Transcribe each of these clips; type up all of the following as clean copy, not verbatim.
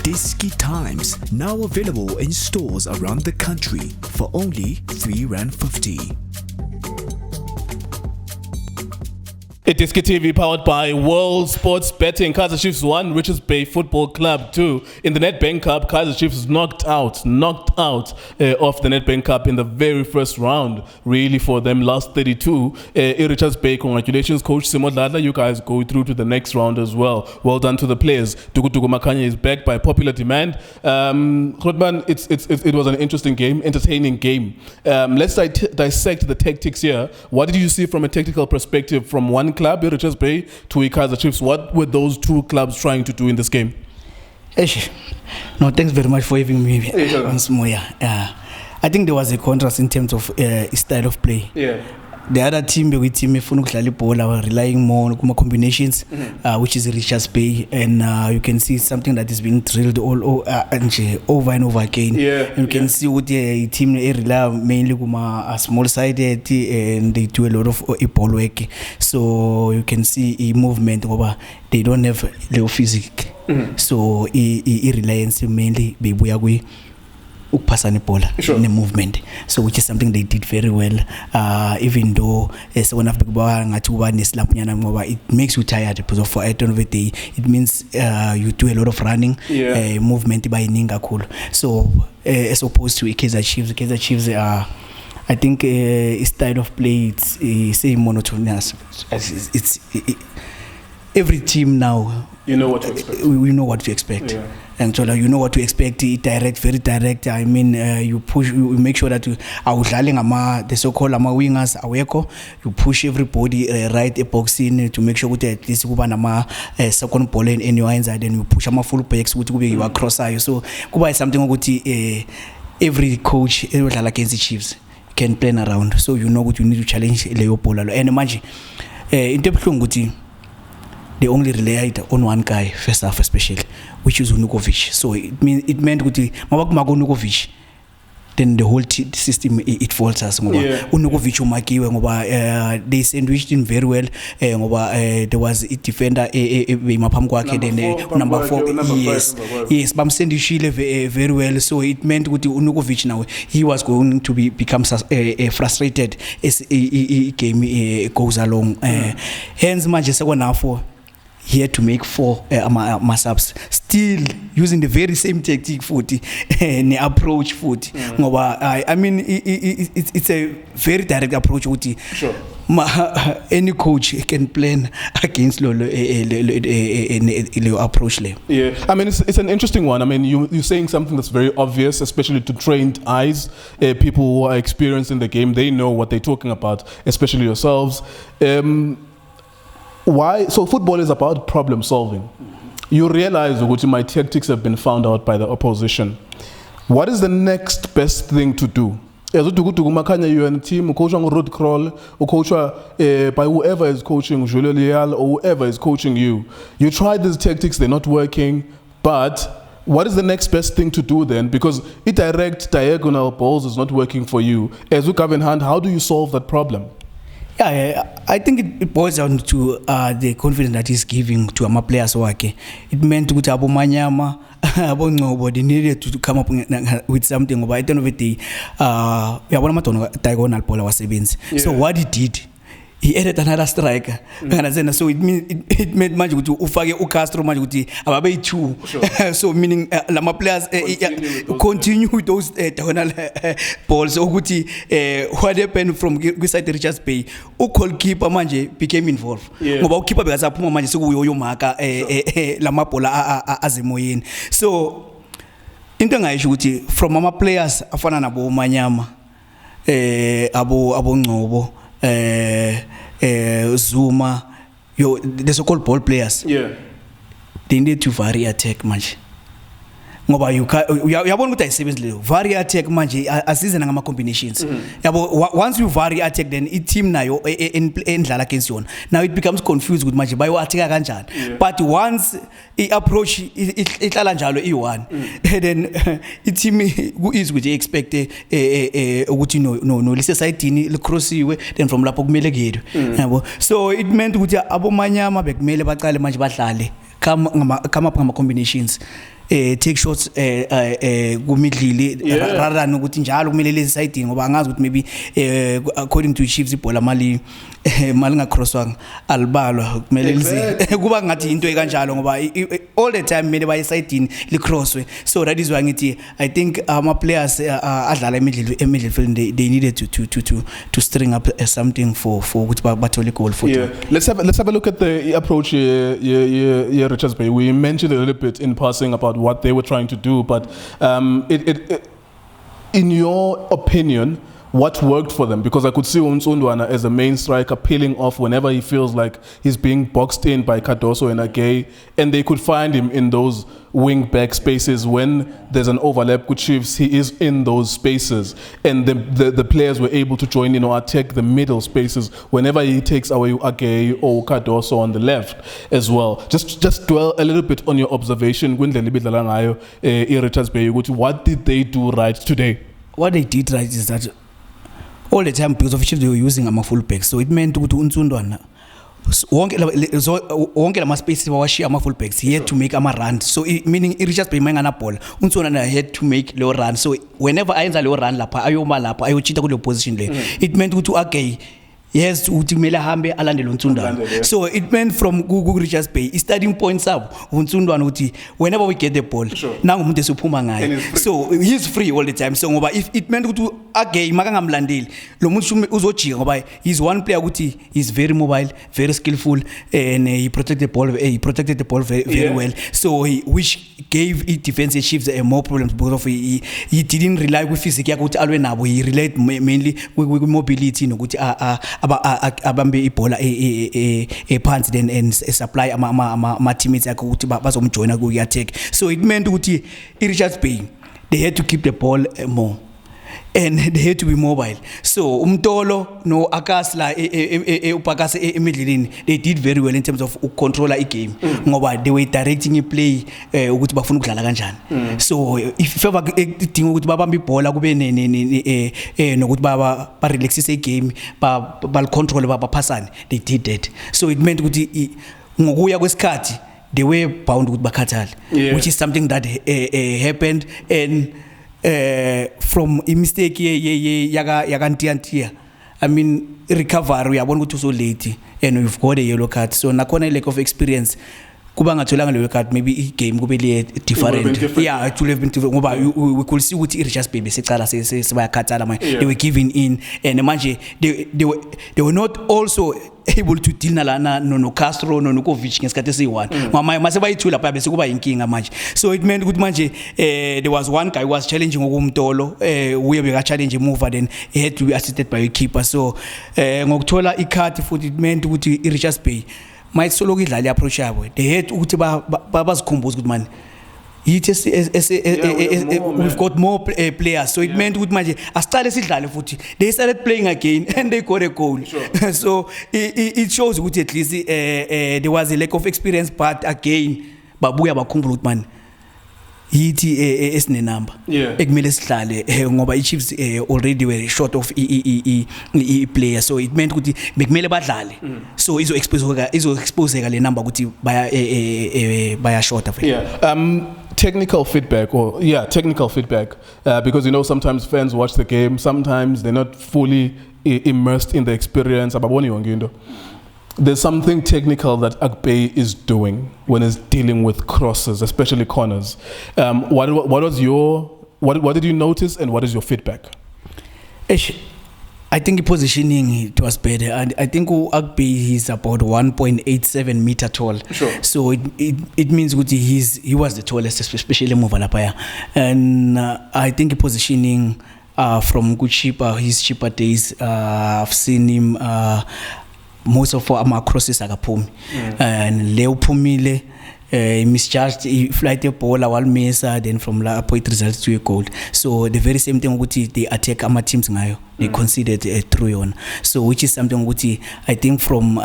iDiskiTimes, now available in stores around the country for only R3.50. iDiskiTV powered by World Sports Betting. Kaizer Chiefs 1, Richards Bay Football Club 2. In the Nedbank Cup, Kaizer Chiefs knocked out of the Nedbank Cup in the very first round. Really for them, last 32. Richards Bay, congratulations, Coach Simodlala. You guys go through to the next round as well. Well done to the players. Duku Duku Makhanya is back by popular demand. Rodman, it was an interesting game, entertaining game. Let's dissect the tactics here. What did you see from a tactical perspective from one club, Richards Bay, to Kaizer Chiefs? What were those two clubs trying to do in this game? No, thanks very much for having me once more. I think there was a contrast in terms of style of play. Yeah. The other team, we team were relying more on combinations, which is Richards Bay, and you can see something that is being drilled over and over again. Yeah. You can see what the team rely mainly on small sided, and they do a lot of ball work. So you can see a movement over. They don't have the physique. So reliance mainly be upasane bola in the movement, so which is something they did very well, even though it makes you tired, because for at the end of the day it means you do a lot of running, movement by ninga cool. So as opposed to Kaizer Chiefs I think style of play it's same monotonous. It's every team now, you know what to expect. We know what to expect. Yeah. And so you know what to expect. Direct, very direct. I mean, you push, you make sure that you the so-called wingers aweko. You push everybody right a box in to make sure that this second ball in your hands, and then you push full backs with you are cross eye. So kuba is something every coach against the Chiefs can plan around. So you know what you need to challenge Leo Polo. And imagine in the they only relied on one guy first half especially, which is Nurkovic. So it meant Nurkovic, then the whole system it falls us. Nurkovic they sandwiched in very well. There was a defender number 4. Yes, Bam sandwiched very well. So it meant with Nurkovic now he was going to become frustrated as game goes along. Hence, Manchester he had to make 4 subs, still using the very same tactic and approach I mean it's a very direct approach. Sure. Any coach can plan against Lolo approach. Yeah, I mean it's an interesting one. I mean you're saying something that's very obvious, especially to trained eyes, people who are experienced in the game. They know what they're talking about, especially yourselves. Why? So football is about problem solving. You realize that my tactics have been found out by the opposition. What is the next best thing to do? As Duku Duku Makhanya, you're in a team, coach on road crawl, or coach by whoever is coaching, Julio Leal, or whoever is coaching you. You try these tactics, they're not working, but what is the next best thing to do then? Because direct diagonal balls is not working for you. As you have in hand, how do you solve that problem? Yeah, I think it boils down to the confidence that he's giving to our players. It meant to Abo Manyama, they needed to come up with something. But at the end of the day, diagonal ball was sevens. So what he did, he added another striker. So it meant much to Ufage Castro ababe 2. So meaning Lama players continue those diagonal balls. What happened from beside the Richards Bay? Goalkeeper manje became involved. Ngoba keeper because aphuma manje sekuyo marka Lama bola azemoyeni. So into ngayisho ukuthi from ama players afana nabo Manyama abo Ngcobo Zuma, the so-called ball players. They need to vary attack much. Ngoba you yabona ukuthi ayisebenzi vary attack manje asize ngama combinations. Once you vary attack, then a team nayo endlala against yona, now it becomes confused with manje bayo attack kanjani. But once I approach ihlala njalo i1, then a team is with expect ukuthi no lise side ni licrossiwe, then from lapho kumele gede. So it meant ukuthi abo Manyama bekumele baqale manje badlale come up ngama combinations. take shots kumidlili rather than ukuthi njalo kumele lezi side ngoba angazi ukuthi maybe according to Chiefs ibhola mali ngacrosswanga alibalwa kumele kuba ngathi into ekanjalo ngoba all the time mele baye side li crosswe. So that is why ngithi I think ama players adlala emidlalo field they needed to string up something for ukuthi bathole goal for. Yeah, let's have a look at the approach here Richards Bay. We mentioned a little bit in passing about what they were trying to do, but in your opinion, what worked for them? Because I could see Unsundwana as a main striker peeling off whenever he feels like he's being boxed in by Cardoso and Agay, and they could find him in those wing back spaces when there's an overlap with Chiefs. He is in those spaces, and the players were able to join in or attack the middle spaces whenever he takes away Agay or Cardoso on the left as well. Just dwell a little bit on your observation. What did they do right today? What they did right is that all the time, because of Chiefs, they were using a full back, so it meant to Unsundwana wonke lama spaces bawashiya ama full backs, he had to make ama run, so meaning Richards Bay mangana ball Unsundwana had to make low run, so whenever ayenza low run lapha ayoma lapha ayochita kule position le, it meant ukuthi okay yes uthi kumele ahambe alandele uNtsundwana. So it meant from Google Richards Bay starting points up uNtsundwana uthi whenever we get the ball nangu umuntu esiphuma ngayo, so he's free all the time. So ngoba if it meant ukuthi again makangamlandeli lo muntu uzojika ngoba he's one player ukuthi he's very mobile, very skillful, and he protected the ball very well, so which gave it defense Chiefs more problems because of he didn't rely with physics yakhe ukuthi alwe nabo, he relied mainly with mobility nokuthi abambe ibhola phansi then and supply ama teammates yakhe ukuthi bazomjoina ku attack. So it meant ukuthi Richards Bay they had to keep the ball more and they had to be mobile. So Umtolo no Akasla Upakasa emidlini, they did very well in terms of control a game ngoba they were directing a play ukuthi bafuna ukudlala kanjani. So if ever idinga ukuthi babambe ibhola kube nokuthi ba relaxise game ba control baphasane, they did that. So it meant ukuthi ngokuya kwesikhathi they were bound ukuthi bakhathale, which is something that happened, and from a mistake yaga Ntiya Ntiya, I mean recovery uyabona ukuthi so late and we've got a yellow card, so nakhona lack of experience kuba ngatholanga le card, maybe I game kube le different. Yeah, it would have been different ngoba we could see ukuthi Richards Bay besicala sebayakhathala manje, they were giving in, and manje they were not also able to deal nalana no Castro no Nurkovic ngesikhathi esiyi1 mama mase bayithula pha bese kuba inkinga manje. So it meant ukuthi manje there was one guy who was challenging ngokumtolo uye beka challenge mover, then he had to be assisted by a keeper. So ngokuthola ikhathi futhi it meant ukuthi Richards Bay might solo idlala approach yabo, they had ukuthi bazikhumbuza ukuthi man we've got more players, so it meant ukuthi manje asicale sidlale futhi, they started playing again and they got a goal. So it shows ukuthi at least there was a lack of experience, but again babuya bakhumbula ukuthi man yithi esine number ekumele sidlale ngoba iChiefs already were short of player, so it meant ukuthi bekumele badlale, so izo-exposeka le number ukuthi baya short of it. Technical feedback, because you know sometimes fans watch the game, sometimes they're not fully immersed in the experience. There's something technical that Agbe is doing when he's dealing with crosses, especially corners. What did you notice, and what is your feedback? I think the positioning it was better, and I think Agbe is about 1.87 meter tall. So it means he was the tallest, especially Movalapaya, and I think the positioning from his cheaper days, I've seen him. Most of our crosses akaphumi and leo phumile misjudged, he flight the ball while mesa, then from la point results to a goal. So the very same thing ukuthi they attack ama teams ngayo, they conceded through on, so which is something ukuthi I think from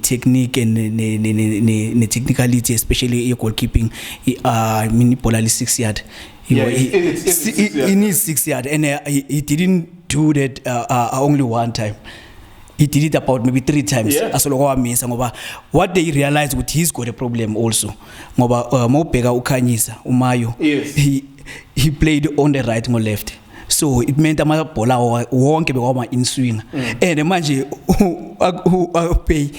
technique and the technicality, especially goalkeeping, I mean Polali 6 yard. He needs 6 yard, and he didn't do that only one time. he did it about maybe 3 times. Yeah. Asoloko wamisa ngoba what they realized ukuthi he's got a problem also. Ngoba mawubheka uKhanyisa uMayo, Yes. he played on the right ngo left. So it meant amabhola wonke bekwa in swing. And manje pay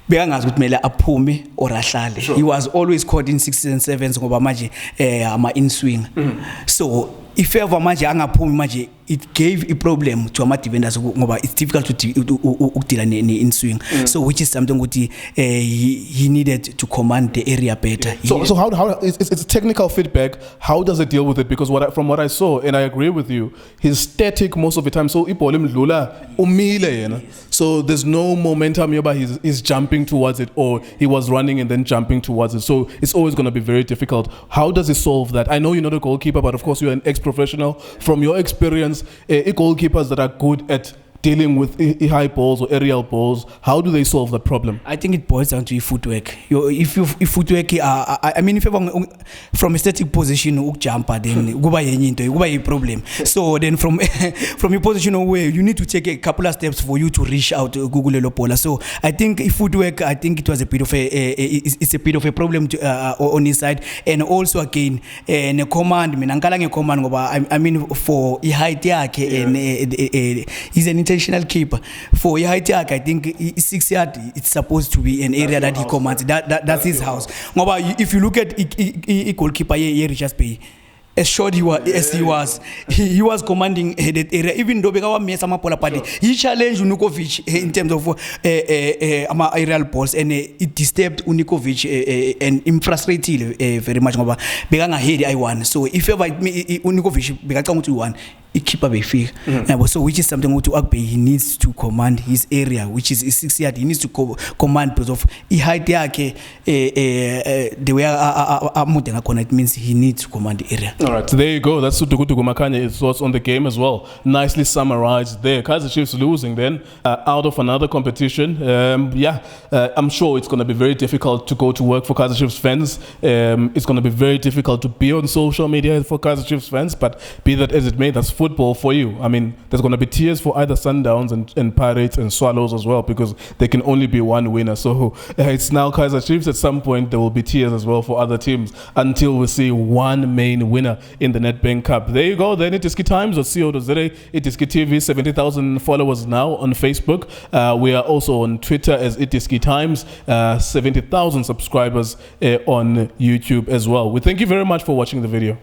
beyangazi ukuthi mele aphume or ahlale. He was always caught in 6s and 7s ngoba manje ama in swing. So if ever manje angaphumi manje, it gave a problem to ama defenders ngoba it's difficult to ukudila in swing. So which is something ukuthi he needed to command the area better. So how it's technical feedback. How does it deal with it? Because from what I saw, and I agree with you, he's static most of the time. So ibhola imdlula umile yena. So there's no momentum here, but he's jumping towards it, or he was running and then jumping towards it. So it's always going to be very difficult. How does he solve that? I know you're not a goalkeeper, but of course you're an ex-professional. From your experience, goalkeepers that are good at dealing with high balls or aerial balls, how do they solve that problem? I think it boils down to your footwork. If footwork, I mean, if you're from a static position, jumper, then go by a problem. So then from your position away, you need to take a couple of steps for you to reach out to Google Lopola. So I think footwork, I think it was a bit of it's a bit of a problem on his side, and also again, the command. I mean, for height yake and he's an intentional keeper. For Yahitiak, I think 6 yard, it's supposed to be an area that he commands. That's his house. If you look at goalkeeper Richard Pay, as short he was, he was commanding that area. Even though he challenged Nurkovic in terms of aerial balls, and it disturbed Nurkovic and him frustrated very much. So if ever Nurkovic became to one, keeper be free. So which is something to Akbe, he needs to command his area, which is 6 yard. He needs to command because of he height yake the way it means he needs to command the area. All right, so there you go. That's Duku Duku Makhanya. His thoughts on the game as well. Nicely summarized there. Kaizer Chiefs losing then out of another competition. I'm sure it's going to be very difficult to go to work for Kaizer Chiefs fans. It's going to be very difficult to be on social media for Kaizer Chiefs fans. But be that as it may, that's football for you. I mean, there's going to be tears for either Sundowns and Pirates and Swallows as well, because there can only be one winner. So it's now Kaizer Chiefs. At some point, there will be tears as well for other teams until we see one main winner in the Nedbank Cup. There you go. Then iDiskiTimes.co.za, iDiskiTV, 70,000 followers now on Facebook. We are also on Twitter as iDiskiTimes, 70,000 subscribers on YouTube as well. We thank you very much for watching the video.